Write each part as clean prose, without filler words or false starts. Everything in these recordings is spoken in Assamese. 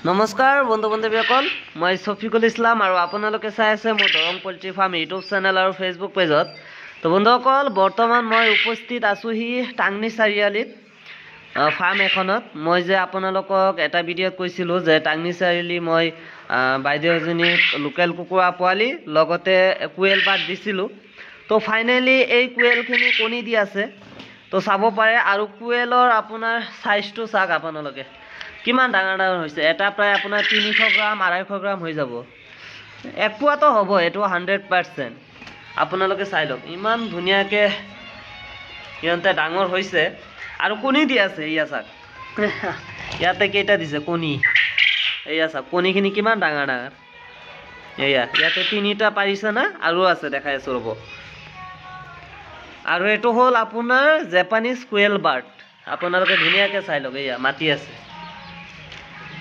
নমস্কাৰ বন্ধু বান্ধৱীসকল, মই শফিকুল ইছলাম আৰু আপোনালোকে চাই আছে মোৰ Darrang poultry farm YouTube channel আৰু ফেচবুক পেজত। তো বন্ধুসকল, বৰ্তমান মই উপস্থিত আছোঁহি টাংনি চাৰিআলিত ফাৰ্ম এখনত। মই যে আপোনালোকক এটা ভিডিঅ'ত কৈছিলোঁ যে টাংনি চাৰিআলি মই বাইদেউ এজনীক লোকেল কুকুৰা পোৱালি লগতে কুৱেল পাত দিছিলোঁ। তো ফাইনেলি এই কুৱেলখিনি কণী দি আছে। তো চাব পাৰে, আৰু কুৱেলৰ আপোনাৰ চাইজটো চাওক আপোনালোকে কিমান ডাঙৰ ডাঙৰ হৈছে। এটা প্ৰায় আপোনাৰ 300 গ্ৰাম 250 গ্ৰাম হৈ যাব, এক পোৱাটো হ'ব, এইটো 100%। আপোনালোকে চাই লওক ইমান ধুনীয়াকৈ সিহঁতে ডাঙৰ হৈছে আৰু কণী দি আছে। এয়া চাওক ইয়াতে কেইটা দিছে কণী, এয়া চাওক কণীখিনি কিমান ডাঙৰ ডাঙৰ। এয়া ইয়াতে 3টা পাৰিছে না, আৰু আছে দেখাই আছোঁ ৰ'ব। আৰু এইটো হ'ল আপোনাৰ জাপানীজ কুৱেল বাৰ্ড। আপোনালোকে ধুনীয়াকৈ চাই লওক, এয়া মাতি আছে,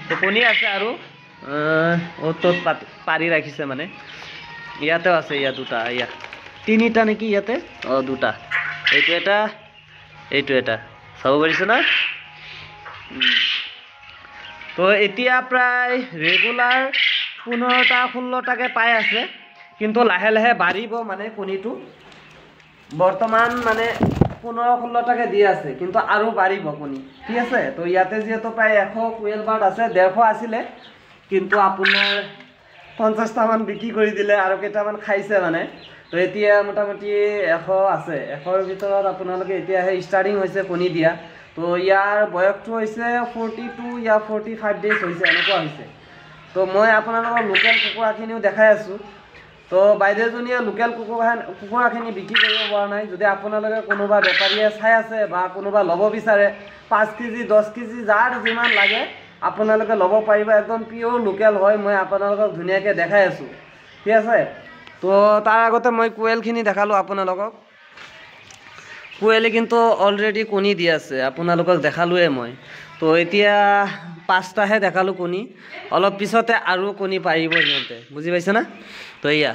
তো কণী আছে আৰু ত'ত পাৰি ৰাখিছে মানে। ইয়াতেও আছে, ইয়াত 2টা, ইয়াত 3টা নেকি, ইয়াতে 2টা, এইটো এটা এইটো এটা, চাব পাৰিছে না। তো এতিয়া প্ৰায় ৰেগুলাৰ 15টা-16টাকৈ পাই আছে, কিন্তু লাহে লাহে বাঢ়িব মানে কণীটো। বৰ্তমান মানে 15-16টাকৈ দি আছে, কিন্তু আৰু বাঢ়িব কণী, ঠিক আছে। তো ইয়াতে যিহেতু প্ৰায় 100 কুৱেল বাৰ্ড আছে, 150 আছিলে, কিন্তু আপোনাৰ 50টামান বিক্ৰী কৰি দিলে আৰু কেইটামান খাইছে মানে। তো এতিয়া মোটামুটি 100 আছে। 100ৰ ভিতৰত আপোনালোকে এতিয়াহে ষ্টাৰ্টিং হৈছে কণী দিয়া। তো ইয়াৰ বয়সটো হৈছে 42 या 45 ডেজ হৈছে, এনেকুৱা হৈছে। তো মই আপোনালোকৰ লোকেল কুকুৰাখিনিও দেখাই আছোঁ। তো বাইদেউজনীয়ে লোকেল কুকুৰাখিনি বিক্ৰী কৰিব পৰা নাই। যদি আপোনালোকে কোনোবা বেপাৰীয়ে চাই আছে বা কোনোবা ল'ব বিচাৰে, 5 কেজি 10 কেজি যাৰ যিমান লাগে আপোনালোকে ল'ব পাৰিব। একদম পিয়'ৰ লোকেল হয়, মই আপোনালোকক ধুনীয়াকৈ দেখাই আছোঁ, ঠিক আছে। তো তাৰ আগতে মই কুৱেলখিনি দেখালোঁ আপোনালোকক। কুৱেলে কিন্তু অলৰেডি কণী দি আছে, আপোনালোকক দেখালোৱে মই। তো এতিয়া 5টাহে দেখালোঁ কণী, অলপ পিছতে আৰু কণী পাৰিব সিহঁতে, বুজি পাইছে না। তো এয়া,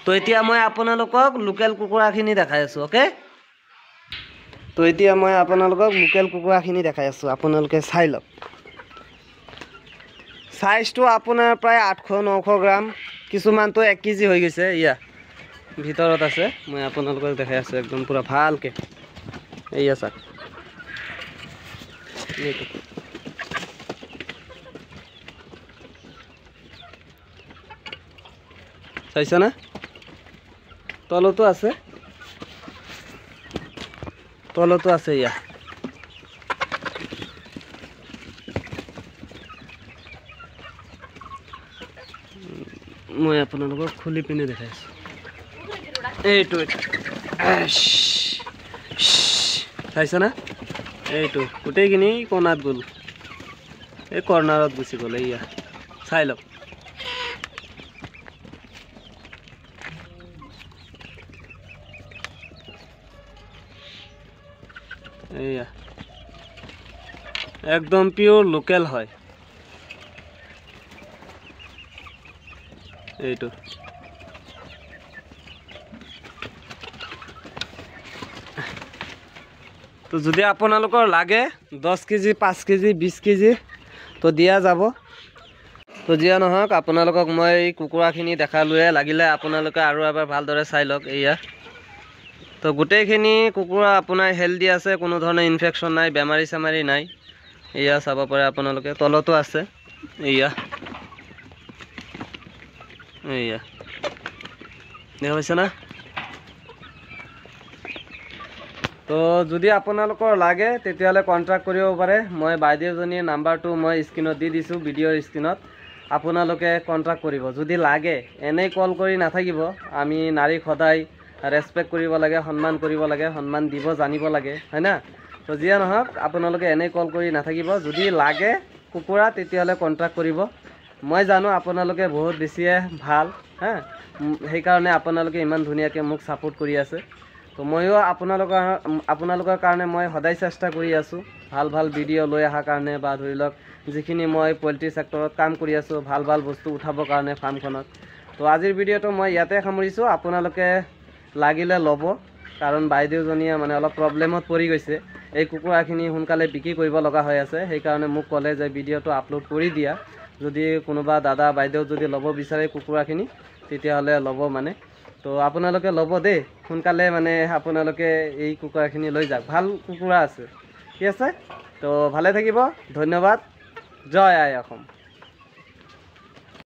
তো এতিয়া মই আপোনালোকক লোকেল কুকুৰাখিনি দেখাই আছোঁ, অ'কে। তো এতিয়া মই আপোনালোকক লোকেল কুকুৰাখিনি দেখাই আছোঁ, আপোনালোকে চাই লওক। চাইজটো আপোনাৰ প্ৰায় 800-900 গ্ৰাম, কিছুমানটো 1 কেজি হৈ গৈছে। এয়া ভিতৰত আছে, মই আপোনালোকক দেখাই আছোঁ একদম পূৰা ভালকৈ। এয়া চাওক, চাইছে না, তলতো আছে, তলতো আছে। এয়া মই আপোনালোকক খুলি পিনে দেখাই আছোঁ। এইটো চাইছে না, এইটো গোটেইখিনি কোণাত গ'ল, এই কৰ্ণাৰত গুচি গ'ল। এয়া চাই লওক, এয়া একদম পিয়'ৰ লোকেল হয় এইটো। তো যদি আপোনালোকৰ লাগে 10 কেজি 5 কেজি 20 কেজি তো দিয়া যাব। তো যিয়ে নহওক, আপোনালোকক মই কুকুৰাখিনি দেখালোৱে, লাগিলে আপোনালোকে আৰু এবাৰ ভালদৰে চাই লওক। এয়া তো গোটেইখিনি কুকুৰা আপোনাৰ হেল্ডি আছে, কোনো ধৰণৰ ইনফেকশ্যন নাই, বেমাৰী চেমাৰী নাই। এয়া চাব পাৰে আপোনালোকে, তলতো আছে। এয়া এয়া দেখা পাইছে না। তো যদি আপোনালোকৰ লাগে তেতিয়াহ'লে কণ্টেক্ট কৰিব পাৰে। মই বাইদেউজনীৰ নাম্বাৰটো মই স্ক্ৰীণত দি দিছোঁ, ভিডিঅ'ৰ স্ক্ৰীণত। আপোনালোকে কণ্টেক্ট কৰিব যদি লাগে। এনেই কল কৰি নাথাকিব, আমি নাৰীক সদায় ৰেচপেক্ট কৰিব লাগে, সন্মান কৰিব লাগে, সন্মান দিব জানিব লাগে, হয় না। তো যিয়ে নহওক, আপোনালোকে এনেই কল কৰি নাথাকিব। যদি লাগে কুকুৰা তেতিয়াহ'লে কণ্টেক্ট কৰিব। মই জানো আপোনালোকে বহুত বেছিয়ে ভাল, হা, সেইকাৰণে আপোনালোকে ইমান ধুনীয়াকৈ মোক ছাপোৰ্ট কৰি আছে। তো ময়ো আপোনালোকৰ কাৰণে মই সদায় চেষ্টা কৰি আছোঁ ভাল ভাল ভিডিঅ' লৈ অহাৰ কাৰণে, বা ধৰি লওক যিখিনি মই পল্ট্ৰি ছেক্টৰত কাম কৰি আছোঁ ভাল ভাল বস্তু উঠাবৰ কাৰণে ফাৰ্মখনত। তো আজিৰ ভিডিঅ'টো মই ইয়াতে সামৰিছোঁ। আপোনালোকে লাগিলে ল'ব, কাৰণ বাইদেউজনীয়ে মানে অলপ প্ৰব্লেমত পৰি গৈছে, এই কুকুৰাখিনি সোনকালে বিক্ৰী কৰিব লগা হৈ আছে। সেইকাৰণে মোক ক'লে যে ভিডিঅ'টো আপলোড কৰি দিয়া, যদি কোনোবা দাদা বাইদেউ যদি ল'ব বিচাৰে কুকুৰাখিনি তেতিয়াহ'লে ল'ব মানে। তো আপোনালোকে ল'ব দেই, সোনকালে মানে আপোনালোকে এই কুকুৰাখিনি লৈ যাওক, ভাল কুকুৰা আছে। ঠিক আছে, তো ভালে থাকিব, ধন্যবাদ। জয় আই অসম।